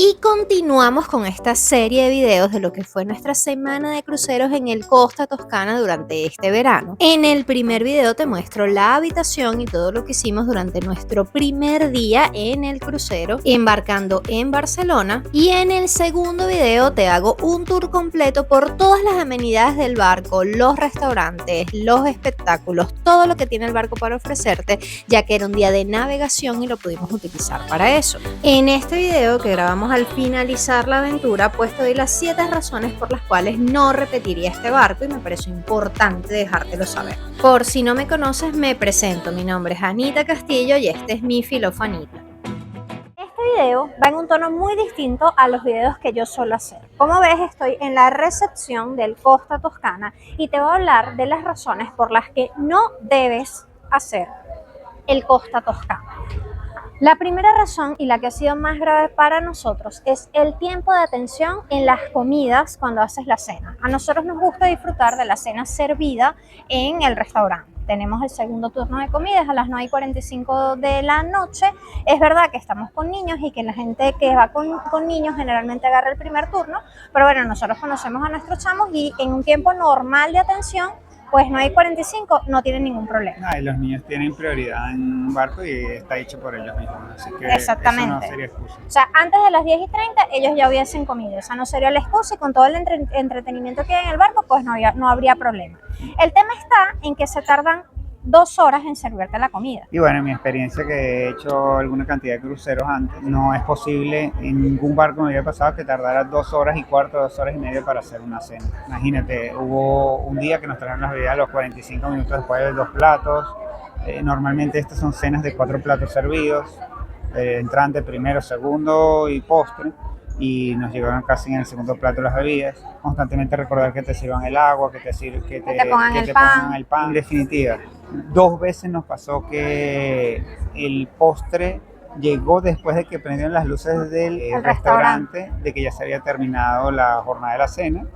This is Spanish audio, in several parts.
Y continuamos con esta serie de videos de lo que fue nuestra semana de cruceros en el Costa Toscana durante este verano. En el primer video te muestro la habitación y todo lo que hicimos durante nuestro primer día en el crucero, embarcando en Barcelona. Y en el segundo video te hago un tour completo por todas las amenidades del barco, los restaurantes, los espectáculos, todo lo que tiene el barco para ofrecerte, ya que era un día de navegación y lo pudimos utilizar para eso. En este video que grabamos al finalizar la aventura, pues te doy las 7 razones por las cuales no repetiría este barco y me pareció importante dejártelo saber. Por si no me conoces, me presento. Mi nombre es Anita Castillo y este es mi Filofanita. Este video va en un tono muy distinto a los videos que yo suelo hacer. Como ves, estoy en la recepción del Costa Toscana y te voy a hablar de las razones por las que no debes hacer el Costa Toscana. La primera razón, y la que ha sido más grave para nosotros, es el tiempo de atención en las comidas cuando haces la cena. A nosotros nos gusta disfrutar de la cena servida en el restaurante. Tenemos el segundo turno de comidas a las 9:45 de la noche. Es verdad que estamos con niños y que la gente que va con niños generalmente agarra el primer turno, pero bueno, nosotros conocemos a nuestros chamos y en un tiempo normal de atención, pues 9:45 no tienen ningún problema. Y los niños tienen prioridad en un barco y está hecho por ellos mismos, así que Exactamente. eso no sería excusa. O sea, antes de las 10:30 ellos ya hubiesen comido, esa no sería la excusa y con todo el entretenimiento que hay en el barco, pues no habría problema. El tema está en que se tardan 2 horas en servirte la comida. Y bueno, en mi experiencia que he hecho alguna cantidad de cruceros antes, no es posible, en ningún barco me había pasado que tardara 2 horas y cuarto, 2 horas y media para hacer una cena. Imagínate, hubo un día que nos trajeron las bebidas a los 45 minutos después de 2 platos. Normalmente estas son cenas de 4 platos servidos, entrante, primero, segundo y postre. Y nos llegaron casi en el segundo plato las bebidas. Constantemente recordar que te sirvan el agua, que te pongan el pan. En definitiva, 2 veces nos pasó que el postre llegó después de que prendieron las luces del restaurante, de que ya se había terminado la jornada de la cena.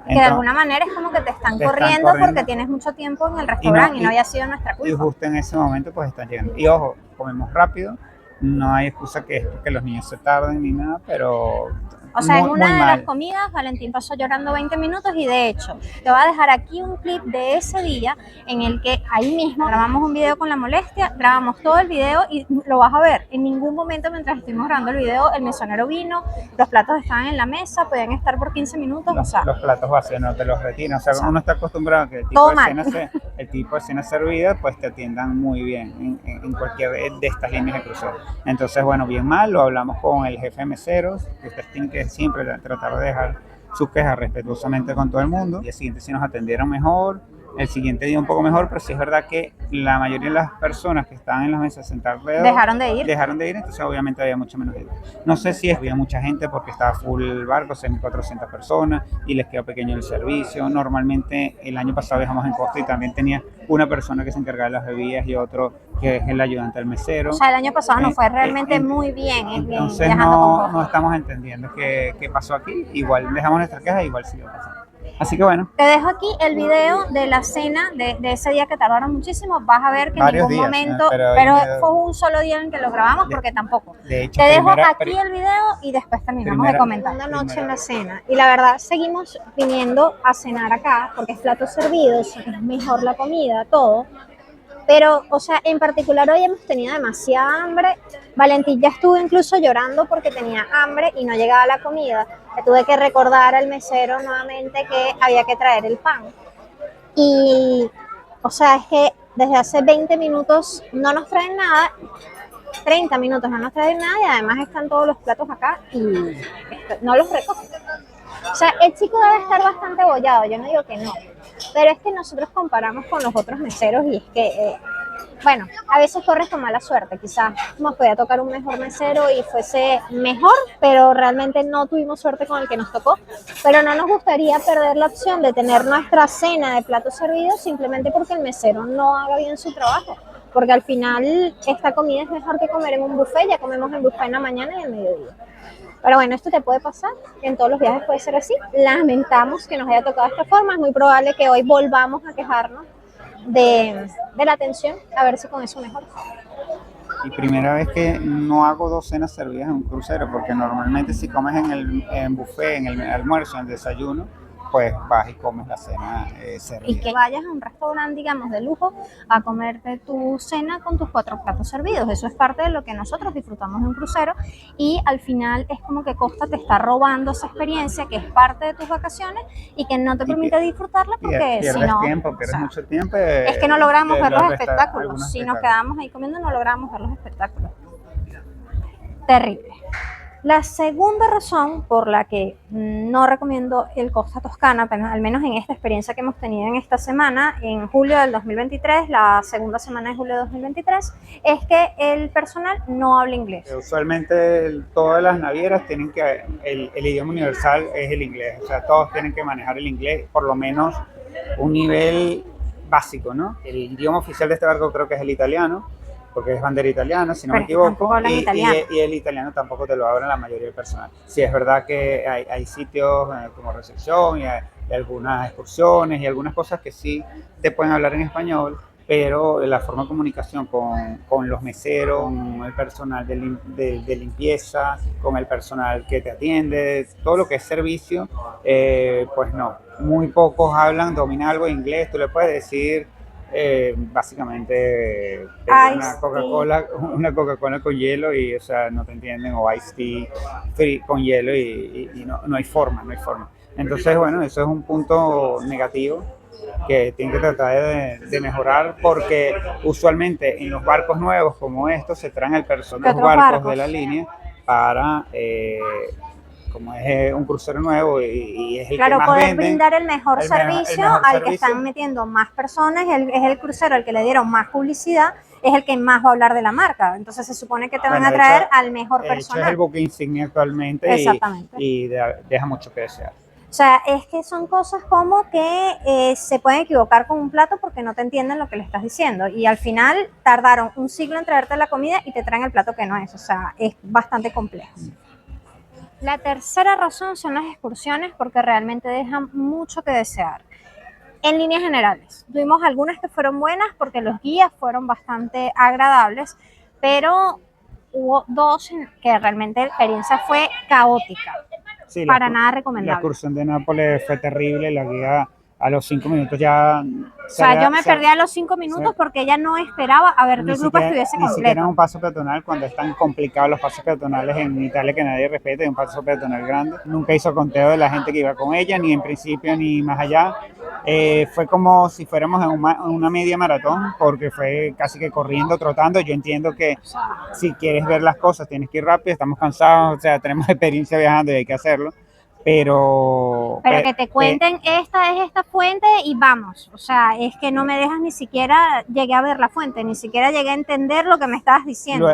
Que de alguna manera es como que te están corriendo porque tienes mucho tiempo en el restaurante y no había sido nuestra culpa. Y justo en ese momento pues están llegando. Y ojo, comemos rápido. No hay excusa que es porque los niños se tarden ni nada, pero o sea, en una de las comidas, Valentín pasó llorando 20 minutos y de hecho, te voy a dejar aquí un clip de ese día en el que ahí mismo grabamos un video con la molestia, grabamos todo el video y lo vas a ver. En ningún momento mientras estuvimos grabando el video, el mesonero vino, los platos estaban en la mesa, podían estar por 15 minutos. Los platos vacíos no te los retiran. O sea, uno está acostumbrado a que el tipo de cena servida pues te atiendan muy bien en cualquier de estas líneas de crucero. Entonces, bueno, bien mal, lo hablamos con el jefe de meseros, que ustedes tienen que siempre tratar de dejar sus quejas respetuosamente con todo el mundo. Y el siguiente sí nos atendieron mejor, el siguiente día un poco mejor, pero sí es verdad que la mayoría de las personas que estaban en las mesas sentadas alrededor dejaron de ir, entonces obviamente había mucha menos gente. No sé si había mucha gente porque estaba full el barco, 6.400 personas y les quedó pequeño el servicio. Normalmente el año pasado viajamos en Costa y también tenía una persona que se encargaba de las bebidas y otro que es el ayudante del mesero. O sea, el año pasado no fue realmente muy bien. Entonces no estamos entendiendo qué pasó aquí. Igual dejamos nuestras quejas, igual sigue pasando. Así que bueno. Te dejo aquí el video de la cena de ese día que tardaron muchísimo. Vas a ver que en ningún momento, pero fue un solo día en que lo grabamos porque tampoco. De hecho, te dejo aquí el video y después terminamos de comentar. Una noche en la cena. Y la verdad, seguimos viniendo a cenar acá porque es plato servido, es mejor la comida, todo. Pero, o sea, en particular hoy hemos tenido demasiada hambre. Valentín ya estuvo incluso llorando porque tenía hambre y no llegaba la comida. Le tuve que recordar al mesero nuevamente que había que traer el pan. Y, o sea, es que desde hace 20 minutos no nos traen nada, 30 minutos no nos traen nada y además están todos los platos acá y no los recogen. O sea, el chico debe estar bastante bollado, yo no digo que no, pero es que nosotros comparamos con los otros meseros y es que, bueno, a veces corres con mala suerte, quizás nos podía tocar un mejor mesero y fuese mejor, pero realmente no tuvimos suerte con el que nos tocó, pero no nos gustaría perder la opción de tener nuestra cena de platos servidos simplemente porque el mesero no haga bien su trabajo, porque al final esta comida es mejor que comer en un buffet, ya comemos en buffet en la mañana y al mediodía. Pero bueno, esto te puede pasar, en todos los viajes puede ser así. Lamentamos que nos haya tocado de esta forma, es muy probable que hoy volvamos a quejarnos de la atención, a ver si con eso mejor. Y primera vez que no hago 2 cenas servidas en un crucero, porque normalmente si comes en buffet, en el almuerzo, en el desayuno, pues vas y comes la cena servida. Y que vayas a un restaurante, digamos, de lujo a comerte tu cena con tus 4 platos servidos. Eso es parte de lo que nosotros disfrutamos de un crucero y al final es como que Costa te está robando esa experiencia que es parte de tus vacaciones y que no te permite disfrutarla porque si no... Pierdes mucho tiempo. Es que no logramos ver los espectáculos. Si nos quedamos ahí comiendo no logramos ver los espectáculos. Terrible. La segunda razón por la que no recomiendo el Costa Toscana, al menos en esta experiencia que hemos tenido en esta semana, en julio del 2023, la segunda semana de julio de 2023, es que el personal no habla inglés. Usualmente todas las navieras tienen que, el idioma universal es el inglés, o sea, todos tienen que manejar el inglés, por lo menos un nivel básico, ¿no? El idioma oficial de este barco creo que es el italiano, porque es bandera italiana, si no me equivoco, y el italiano tampoco te lo habla la mayoría del personal. Sí, es verdad que hay sitios como recepción y hay algunas excursiones y algunas cosas que sí te pueden hablar en español, pero la forma de comunicación con los meseros, con el personal de limpieza, con el personal que te atiende, todo lo que es servicio, pues no, muy pocos dominan algo de inglés, tú le puedes decir... básicamente una Coca-Cola con hielo y o sea no te entienden, o iced tea free con hielo y no hay forma. Entonces bueno, eso es un punto negativo que tienen que tratar de mejorar, porque usualmente en los barcos nuevos como estos se traen el personal de los barcos de la línea para como es un crucero nuevo y es el que más poder venden, brindar el mejor servicio al que están metiendo más personas, es el crucero al que le dieron más publicidad, es el que más va a hablar de la marca. Entonces se supone que te van a traer al mejor personal. Es el buque insignia actualmente. Exactamente. y deja mucho que desear. O sea, es que son cosas como que se pueden equivocar con un plato porque no te entienden lo que le estás diciendo y al final tardaron un siglo en traerte la comida y te traen el plato que no es. O sea, es bastante complejo. La tercera razón son las excursiones, porque realmente dejan mucho que desear. En líneas generales, tuvimos algunas que fueron buenas porque los guías fueron bastante agradables, pero hubo 2 que realmente la experiencia fue caótica. Sí, para nada recomendable. La excursión de Nápoles fue terrible, la guía a los 5 minutos ya... O sea, yo me perdí a los 5 minutos porque ella no esperaba a ver que el grupo estuviese completo. Ni siquiera un paso peatonal, cuando es tan complicado los pasos peatonales en Italia que nadie respeta, y un paso peatonal grande. Nunca hizo conteo de la gente que iba con ella, ni en principio ni más allá. Fue como si fuéramos en una media maratón, porque fue casi que corriendo, trotando. Yo entiendo que si quieres ver las cosas tienes que ir rápido, estamos cansados, o sea, tenemos experiencia viajando y hay que hacerlo. Pero que te cuenten esta es esta fuente y vamos, o sea, es que no me dejas ni siquiera llegué a ver la fuente, ni siquiera llegué a entender lo que me estabas diciendo.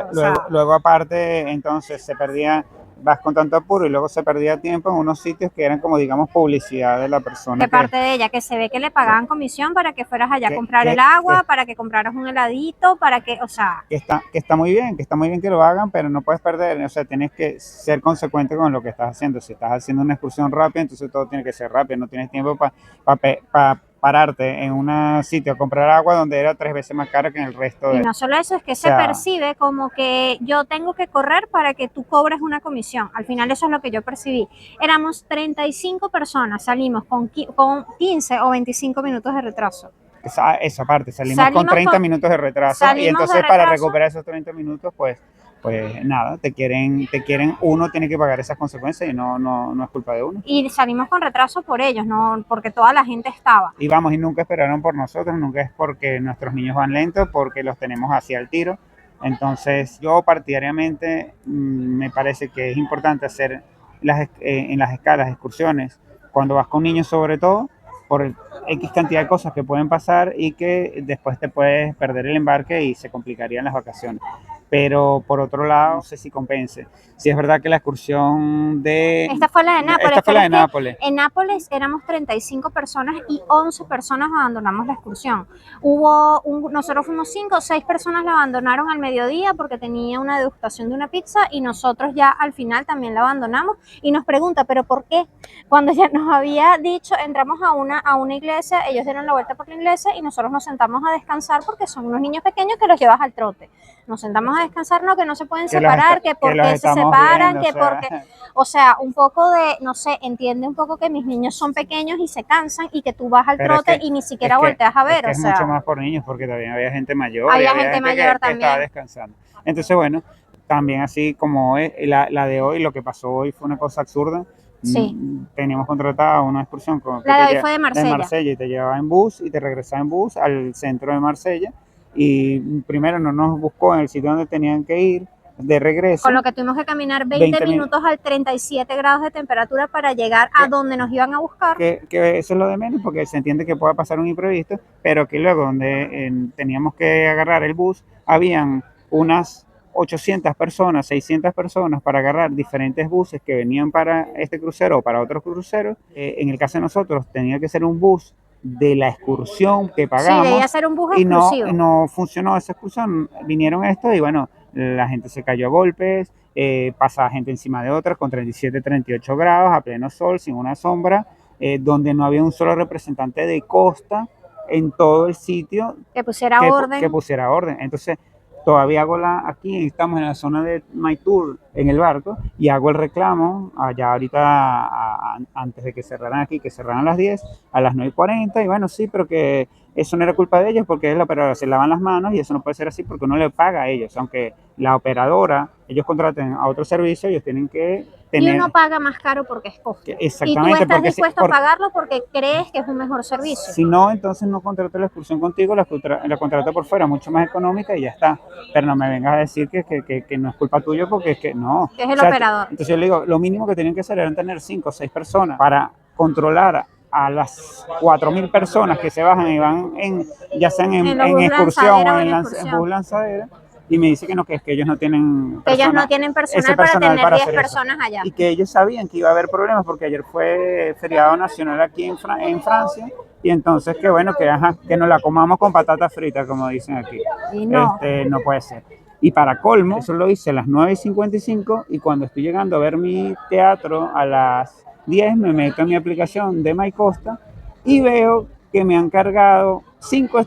Luego aparte, entonces se perdía, vas con tanto apuro y luego se perdía tiempo en unos sitios que eran como digamos publicidad de la persona. De parte de ella, que se ve que le pagaban comisión para que fueras allá a comprar el agua, para que compraras un heladito, para que, o sea... Que está muy bien que lo hagan, pero no puedes perder, o sea, tienes que ser consecuente con lo que estás haciendo. Si estás haciendo una excursión rápida, entonces todo tiene que ser rápido, no tienes tiempo para pararte en un sitio a comprar agua donde era 3 veces más cara que en el resto de... Y no solo eso, es que se percibe como que yo tengo que correr para que tú cobres una comisión. Al final eso es lo que yo percibí. Éramos 35 personas, salimos con 15 o 25 minutos de retraso. Eso aparte, salimos con 30 minutos de retraso y entonces para recuperar esos 30 minutos pues nada, uno tiene que pagar esas consecuencias y no es culpa de uno. Y salimos con retraso por ellos, no porque toda la gente estaba. Y nunca esperaron por nosotros, nunca es porque nuestros niños van lentos, porque los tenemos hacia el tiro. Entonces yo partidariamente me parece que es importante hacer en las escalas, excursiones, cuando vas con niños sobre todo, por X cantidad de cosas que pueden pasar y que después te puedes perder el embarque y se complicarían las vacaciones. Pero por otro lado, no sé si compense. Si es verdad que la excursión de... Esta fue la de Nápoles. Esta fue la de Nápoles. En Nápoles éramos 35 personas y 11 personas abandonamos la excursión. Nosotros fuimos 5, 6 personas la abandonaron al mediodía porque tenía una degustación de una pizza y nosotros ya al final también la abandonamos. Y nos pregunta, ¿pero por qué? Cuando ya nos había dicho, entramos a una iglesia, ellos dieron la vuelta por la iglesia y nosotros nos sentamos a descansar porque son unos niños pequeños que los llevas al trote. nos sentamos a descansar, no, que no se pueden Que los separar, que que porque los se estamos separan, viendo, que porque, o sea, un poco de, no sé, entiende un poco que mis niños son pequeños y se cansan y que tú vas al pero trote y ni siquiera volteas a es ver, que o es mucho sea, más por niños, porque también había gente mayor y había había gente gente mayor que estaba también. descansando. Entonces, bueno, también así como la de hoy, lo que pasó hoy fue una cosa absurda. Sí, Teníamos contratada una excursión que la de te hoy fue de de Marsella. Marsella y te llevaba en bus y te regresaba en bus al centro de Marsella. Y primero no nos buscó en el sitio donde tenían que ir de regreso. Con lo que tuvimos que caminar 20 minutos al 37 grados de temperatura para llegar a donde nos iban a buscar. Que eso es lo de menos, porque se entiende que pueda pasar un imprevisto, pero que luego donde teníamos que agarrar el bus, habían unas 800 personas, 600 personas para agarrar diferentes buses que venían para este crucero o para otros cruceros. En el caso de nosotros tenía que ser un bus de la excursión que pagamos. Sí, debía ser un bus y exclusivo. no funcionó esa excursión. Vinieron estos y bueno, la gente se cayó a golpes, pasaba gente encima de otras con 37, 38 grados a pleno sol, sin una sombra, donde no había un solo representante de Costa en todo el sitio que pusiera orden. Que pusiera orden. Entonces, todavía hago aquí estamos en la zona de My Tour en el barco y hago el reclamo allá ahorita antes de que cerraran aquí, que cerraran a las 10, a las 9:40 y bueno, sí, pero que eso no era culpa de ellos porque es la operadora, se lavan las manos y eso no puede ser así porque uno le paga a ellos, aunque la operadora, ellos contraten a otro servicio, ellos tienen que tener... Y uno paga más caro porque es costo. Exactamente. Y tú estás dispuesto a pagarlo porque crees que es un mejor servicio. Si no, entonces no contrato la excursión contigo, la contrato por fuera, mucho más económica y ya está. Pero no me vengas a decir que no es culpa tuya porque es que no. Que es el operador. Entonces yo le digo, lo mínimo que tenían que hacer era tener 5 o 6 personas para controlar a las 4.000 personas que se bajan y van ya sean en excursión o en bus lanzadera. Y me dice que no, que es que ellos no tienen personal, ellos no tienen personal para tener 10 personas allá. Y que ellos sabían que iba a haber problemas porque ayer fue feriado nacional aquí en Francia. Y entonces que bueno, que nos la comamos con patatas fritas, como dicen aquí. Y no. No puede ser. Y para colmo, eso lo hice a las 9:55 y cuando estoy llegando a ver mi teatro a las 10 me meto en mi aplicación de MyCosta y veo que me han cargado 5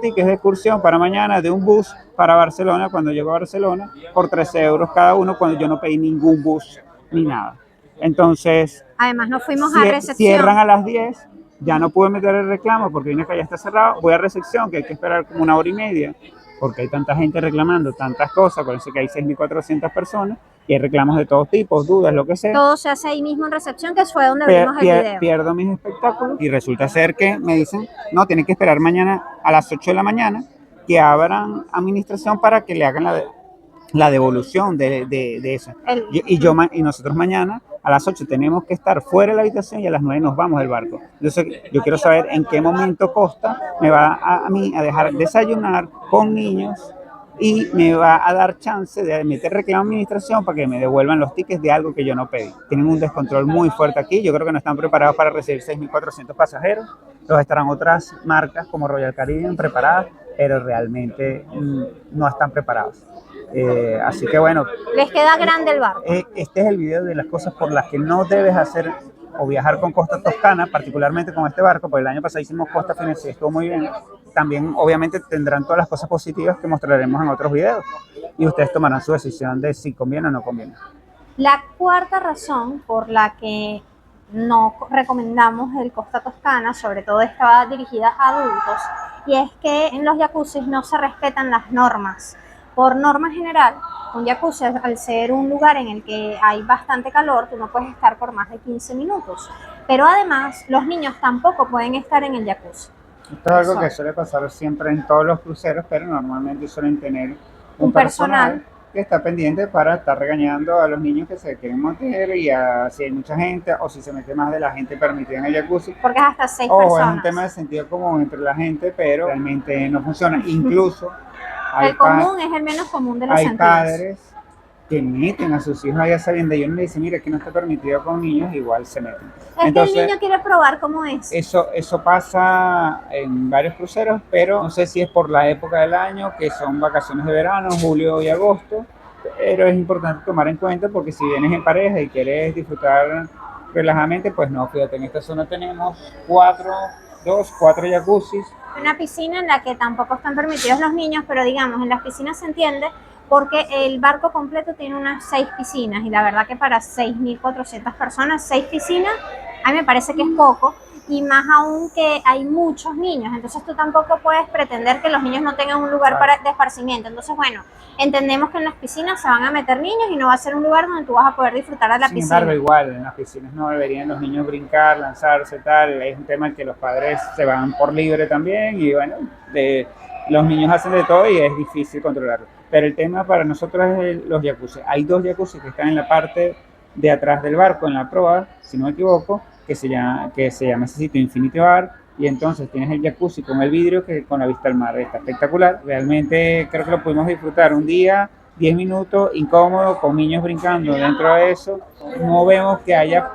tickets de excursión para mañana de un bus para Barcelona cuando llego a Barcelona por 13 euros cada uno cuando yo no pedí ningún bus ni nada. Entonces, además nos fuimos a recepción. Cierran a las 10, ya no pude meter el reclamo porque vine que ya está cerrado, voy a recepción que hay que esperar como 1 hora y media porque hay tanta gente reclamando tantas cosas, por eso que hay 6.400 personas y hay reclamos de todos tipos, dudas, lo que sea. Todo se hace ahí mismo en recepción, que fue donde vimos el video. Pierdo mis espectáculos y resulta ser que me dicen, no, tienen que esperar mañana a las 8 de la mañana que abran administración para que le hagan la devolución de eso. Y nosotros mañana a las 8 tenemos que estar fuera de la habitación y a las 9 nos vamos del barco. Entonces yo quiero saber en qué momento Costa me va a mí a dejar desayunar con niños y me va a dar chance de meter reclamo a administración para que me devuelvan los tickets de algo que yo no pedí. Tienen un descontrol muy fuerte aquí, yo creo que no están preparados para recibir 6.400 pasajeros, los estarán otras marcas como Royal Caribbean preparadas, pero realmente no están preparados. Así que bueno, les queda grande el barco. Este es el video de las cosas por las que no debes hacer o viajar con Costa Toscana, particularmente con este barco, porque el año pasado hicimos Costa Finencia y estuvo muy bien. También obviamente tendrán todas las cosas positivas que mostraremos en otros videos y ustedes tomarán su decisión de si conviene o no conviene. La cuarta razón por la que no recomendamos el Costa Toscana, sobre todo estaba dirigida a adultos, y es que en los jacuzzis no se respetan las normas. Por norma general, un jacuzzi, al ser un lugar en el que hay bastante calor, tú no puedes estar por más de 15 minutos. Pero además, los niños tampoco pueden estar en el jacuzzi. Esto es algo que suele pasar siempre en todos los cruceros, pero normalmente suelen tener un personal que está pendiente para estar regañando a los niños que se quieren meter y si hay mucha gente o si se mete más de la gente permitida en el jacuzzi. Porque es hasta 6 personas. Es un tema de sentido común entre la gente, pero realmente no funciona. Incluso el común es el menos común de los sentidos. Hay padres que meten a sus hijos allá sabiendo, y uno le dice, mira, que no está permitido con niños, igual se meten. Entonces, que el niño quiere probar cómo es. Eso pasa en varios cruceros, pero no sé si es por la época del año, que son vacaciones de verano, julio y agosto, pero es importante tomar en cuenta porque si vienes en pareja y quieres disfrutar relajadamente, pues no, fíjate, en esta zona tenemos 4 2, 4 jacuzzis. Una piscina en la que tampoco están permitidos los niños, pero digamos, en las piscinas se entiende porque el barco completo tiene unas 6 piscinas y la verdad que para 6.400 personas, 6 piscinas, a mí me parece que es poco. Y más aún que hay muchos niños, entonces tú tampoco puedes pretender que los niños no tengan un lugar de esparcimiento. Entonces, bueno, entendemos que en las piscinas se van a meter niños y no va a ser un lugar donde tú vas a poder disfrutar de la piscina. Sin embargo, igual, en las piscinas no deberían los niños brincar, lanzarse, tal. Es un tema en que los padres se van por libre también y bueno, los niños hacen de todo y es difícil controlarlo. Pero el tema para nosotros es los jacuzzi. Hay 2 jacuzzi que están en la parte de atrás del barco, en la proa, si no me equivoco, que se llama ese sitio Infinity Bar, y entonces tienes el jacuzzi con el vidrio que con la vista al mar. Está espectacular, realmente creo que lo pudimos disfrutar un día, 10 minutos, incómodo, con niños brincando dentro de eso. No vemos que haya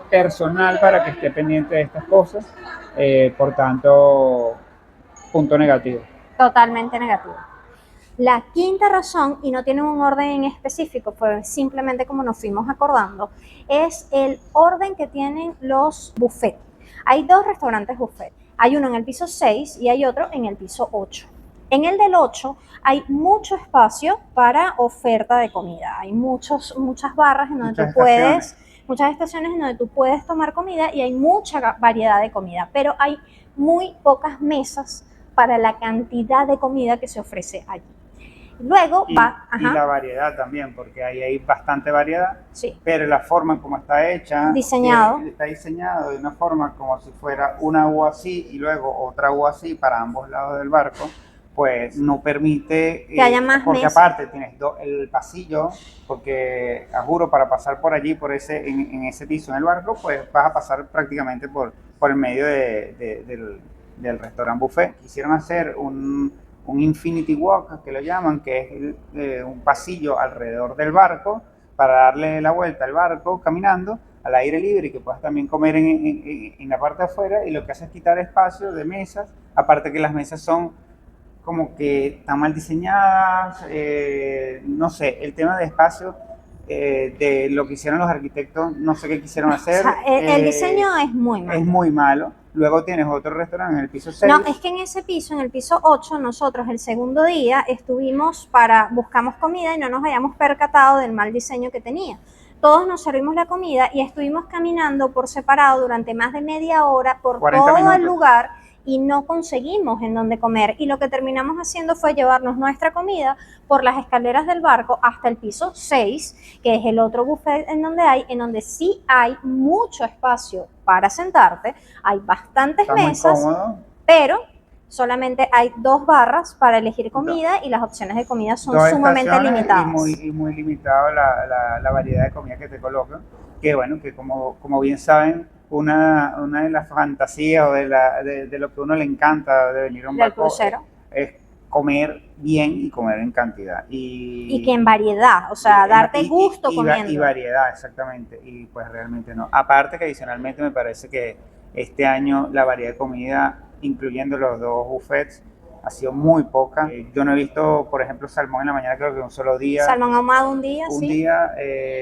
personal para que esté pendiente de estas cosas, por tanto, punto negativo. Totalmente negativo. La quinta razón, y no tiene un orden en específico, fue simplemente como nos fuimos acordando, es el orden que tienen los buffets. Hay 2 restaurantes buffet. Hay uno en el piso 6 y hay otro en el piso 8. En el del 8 hay mucho espacio para oferta de comida. Hay muchas barras en donde muchas estaciones en donde tú puedes tomar comida y hay mucha variedad de comida, pero hay muy pocas mesas para la cantidad de comida que se ofrece allí. Luego y la variedad también, porque ahí hay bastante variedad, sí, pero la forma como está hecha, está diseñado de una forma como si fuera una U así y luego otra U así para ambos lados del barco, pues no permite que haya más porque mesas. Aparte tienes el pasillo, porque a juro para pasar por allí, en ese piso en el barco, pues vas a pasar prácticamente por el medio del restaurante buffet. Quisieron hacer un Infinity Walk, que lo llaman, que es un pasillo alrededor del barco para darle la vuelta al barco caminando al aire libre y que puedas también comer en la parte de afuera, y lo que hace es quitar espacio de mesas, aparte que las mesas son como que están mal diseñadas, no sé, el tema de espacio, de lo que hicieron los arquitectos, no sé qué quisieron hacer. O sea, el diseño es muy malo. Es muy malo. Luego tienes otro restaurante en el piso 6. No, es que en ese piso, en el piso 8, nosotros el segundo día buscamos comida y no nos habíamos percatado del mal diseño que tenía. Todos nos servimos la comida y estuvimos caminando por separado durante más de media hora por todo el lugar y no conseguimos en dónde comer. Y lo que terminamos haciendo fue llevarnos nuestra comida por las escaleras del barco hasta el piso 6, que es el otro buffet en donde sí hay mucho espacio para sentarte, hay bastantes mesas, pero solamente hay 2 barras para elegir comida y las opciones de comida son sumamente limitadas. Y muy limitado la variedad de comida que te colocan, que bueno, que como bien saben, una de las fantasías o de lo que a uno le encanta de venir a un barco crucero es comer bien y comer en cantidad. Y que en variedad, o sea, darte gusto comiendo. Y variedad, exactamente. Y pues realmente no. Aparte que adicionalmente me parece que este año la variedad de comida, incluyendo los 2 buffets, ha sido muy poca. Yo no he visto, por ejemplo, salmón en la mañana, creo que un solo día. Salmón ahumado un día, un sí. Día,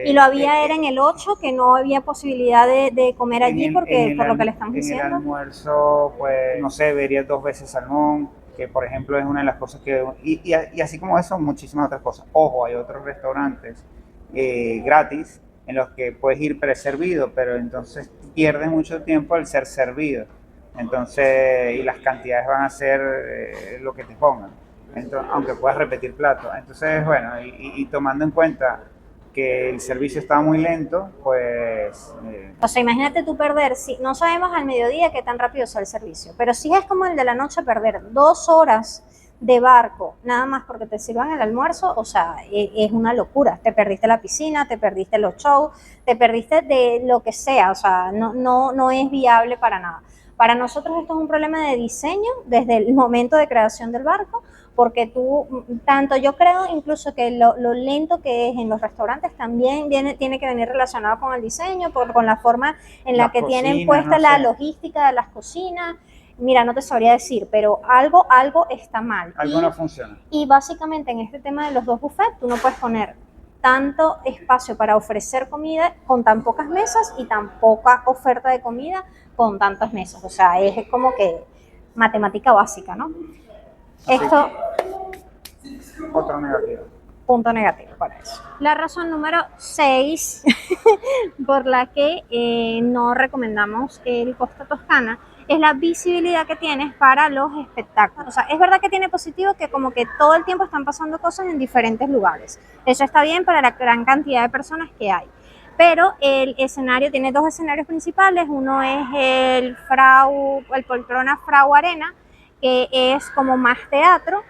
y lo había era en el 8, que no había posibilidad de comer allí por lo que le estamos diciendo. En el almuerzo, pues, no sé, vería 2 veces salmón, que por ejemplo es una de las cosas que... Y así como eso, muchísimas otras cosas. Ojo, hay otros restaurantes gratis en los que puedes ir preservido, pero entonces pierdes mucho tiempo al ser servido. Entonces, y las cantidades van a ser lo que te pongan, entonces, aunque puedas repetir plato. Entonces, bueno, y tomando en cuenta que el servicio estaba muy lento, pues... O sea, imagínate tú perder, no sabemos al mediodía qué tan rápido sea el servicio, pero si es como el de la noche, perder 2 horas de barco, nada más porque te sirvan el almuerzo, o sea, es una locura. Te perdiste la piscina, te perdiste los shows, te perdiste de lo que sea, o sea, no es viable para nada. Para nosotros esto es un problema de diseño desde el momento de creación del barco, porque yo creo incluso que lo lento que es en los restaurantes también tiene que venir relacionado con el diseño, con la forma en la que tienen puesta la logística de las cocinas. Mira, no te sabría decir, pero algo está mal. Algo no funciona. Y básicamente en este tema de los 2 buffets, tú no puedes poner tanto espacio para ofrecer comida con tan pocas mesas y tan poca oferta de comida con tantas mesas. O sea, es como que matemática básica, ¿no? Esto... Otro negativo. Punto negativo para eso. La razón número 6 por la que no recomendamos el Costa Toscana es la visibilidad que tienes para los espectáculos. O sea, es verdad que tiene positivo que como que todo el tiempo están pasando cosas en diferentes lugares. Eso está bien para la gran cantidad de personas que hay. Pero el escenario tiene dos escenarios principales. Uno es el Poltrona Frau Arena, que es como más teatro.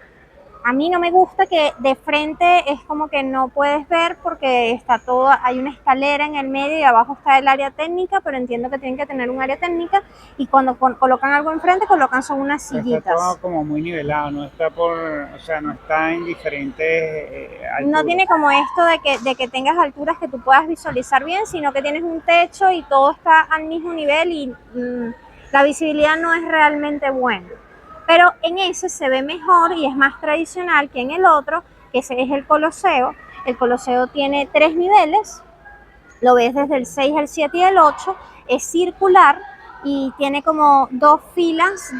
A mí no me gusta que de frente es como que no puedes ver porque está todo, hay una escalera en el medio y abajo está el área técnica, pero entiendo que tienen que tener un área técnica y cuando colocan algo enfrente colocan son unas sillitas. Está todo como muy nivelado, no está o sea, no está en diferentes alturas. No tiene como esto de que tengas alturas que tú puedas visualizar bien, sino que tienes un techo y todo está al mismo nivel y la visibilidad no es realmente buena. Pero en ese se ve mejor y es más tradicional que en el otro, que ese es el Coloseo. El Coloseo tiene 3 niveles, lo ves desde el 6, el 7 y el 8, es circular y tiene como 2 filas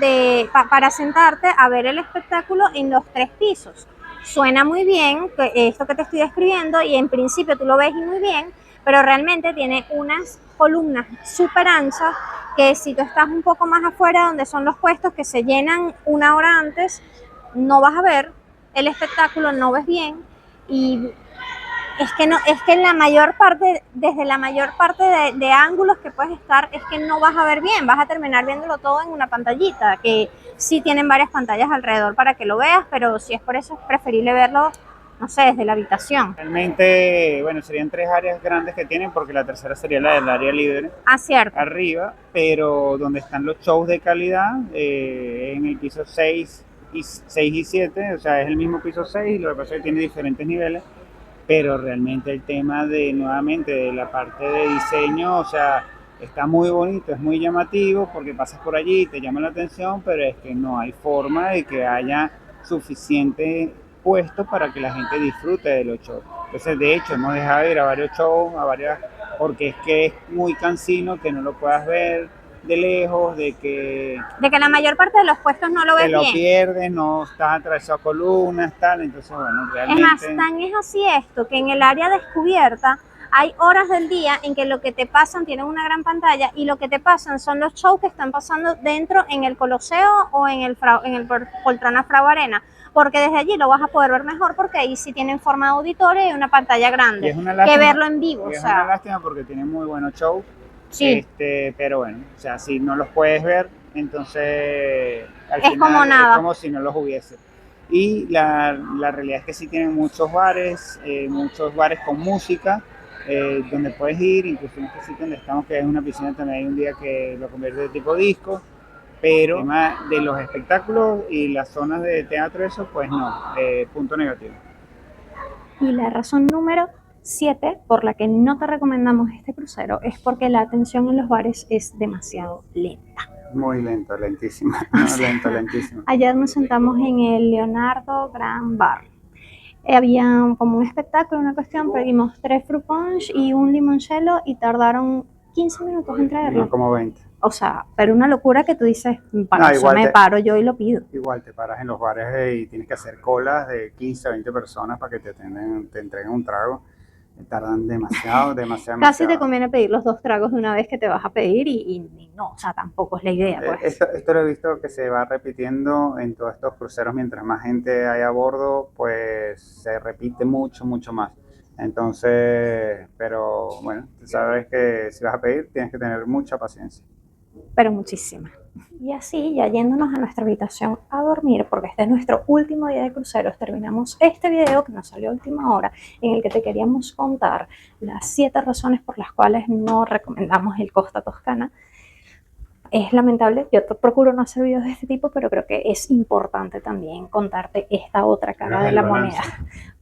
para sentarte a ver el espectáculo en los 3 pisos. Suena muy bien esto que te estoy describiendo y en principio tú lo ves muy bien, pero realmente tiene unas columnas súper anchas que si tú estás un poco más afuera donde son los puestos que se llenan una hora antes, no vas a ver el espectáculo, no ves bien y es que en la mayor parte, desde la mayor parte de ángulos que puedes estar, es que no vas a ver bien, vas a terminar viéndolo todo en una pantallita, que sí tienen varias pantallas alrededor para que lo veas, pero si es por eso es preferible verlo, no sé, desde la habitación. Realmente, bueno, serían 3 áreas grandes que tienen, porque la tercera sería la del área libre. Cierto. Arriba, pero donde están los shows de calidad, en el piso 6 y 7, o sea, es el mismo piso 6, lo que pasa es que tiene diferentes niveles, pero realmente el tema nuevamente, de la parte de diseño, o sea, está muy bonito, es muy llamativo, porque pasas por allí y te llama la atención, pero es que no hay forma de que haya suficiente puesto para que la gente disfrute de los shows. Entonces, de hecho, hemos dejado de ir a varios shows, porque es que es muy cansino que no lo puedas ver de lejos, de que la mayor parte de los puestos no lo ves bien. Te lo pierdes, no estás atravesado a columnas, tal, entonces bueno, realmente... Es más, tan es así esto, que en el área descubierta hay horas del día en que lo que te pasan, tienen una gran pantalla, y lo que te pasan son los shows que están pasando dentro en el Coloseo o en el Poltrona Frau Arena, porque desde allí lo vas a poder ver mejor, porque ahí sí tienen forma de auditorio y una pantalla grande, que verlo en vivo. Es una lástima porque tienen muy buenos shows, sí. Pero bueno, o sea, si no los puedes ver, entonces al final como nada. Es como si no los hubiese. Y la realidad es que sí tienen muchos bares con música, donde puedes ir, incluso en este sitio donde estamos, que es una piscina, también hay un día que lo convierte de tipo disco, pero el tema de los espectáculos y las zonas de teatro, eso pues no, punto negativo. Y la razón número 7 por la que no te recomendamos este crucero es porque la atención en los bares es demasiado lenta. Muy lento, lentísima. Lentísima. Ayer nos sentamos en el Leonardo Grand Bar. Había como un espectáculo, una cuestión, pedimos 3 fruit punch y un limoncello y tardaron 15 minutos en traerlo. No, como 20. O sea, pero una locura que tú dices, para eso me paro yo y lo pido. Igual te paras en los bares y tienes que hacer colas de 15 a 20 personas para que te entreguen un trago. Tardan demasiado. Casi te conviene pedir los 2 tragos de una vez que te vas a pedir y no, o sea, tampoco es la idea. Pues. Esto lo he visto que se va repitiendo en todos estos cruceros. Mientras más gente hay a bordo, pues se repite mucho más. Entonces, pero bueno, tú sabes que si vas a pedir tienes que tener mucha paciencia. Pero muchísima. Y así, ya yéndonos a nuestra habitación a dormir, porque este es nuestro último día de cruceros, terminamos este video que nos salió a última hora, en el que te queríamos contar las 7 razones por las cuales no recomendamos el Costa Toscana. Es lamentable, yo procuro no hacer videos de este tipo, pero creo que es importante también contarte esta otra cara de la moneda,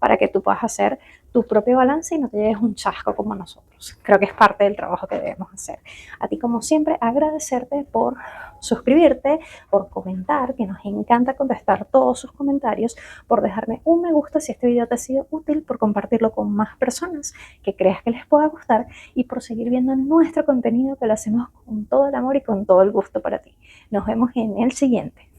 para que tú puedas hacer tu propio balance y no te lleves un chasco como nosotros. hacemos. Creo que es parte del trabajo que debemos hacer. A ti, como siempre, agradecerte por suscribirte, por comentar, que nos encanta contestar todos sus comentarios, por dejarme un me gusta si este video te ha sido útil, por compartirlo con más personas que creas que les pueda gustar y por seguir viendo nuestro contenido, que lo hacemos con todo el amor y con todo el gusto para ti. Nos vemos en el siguiente.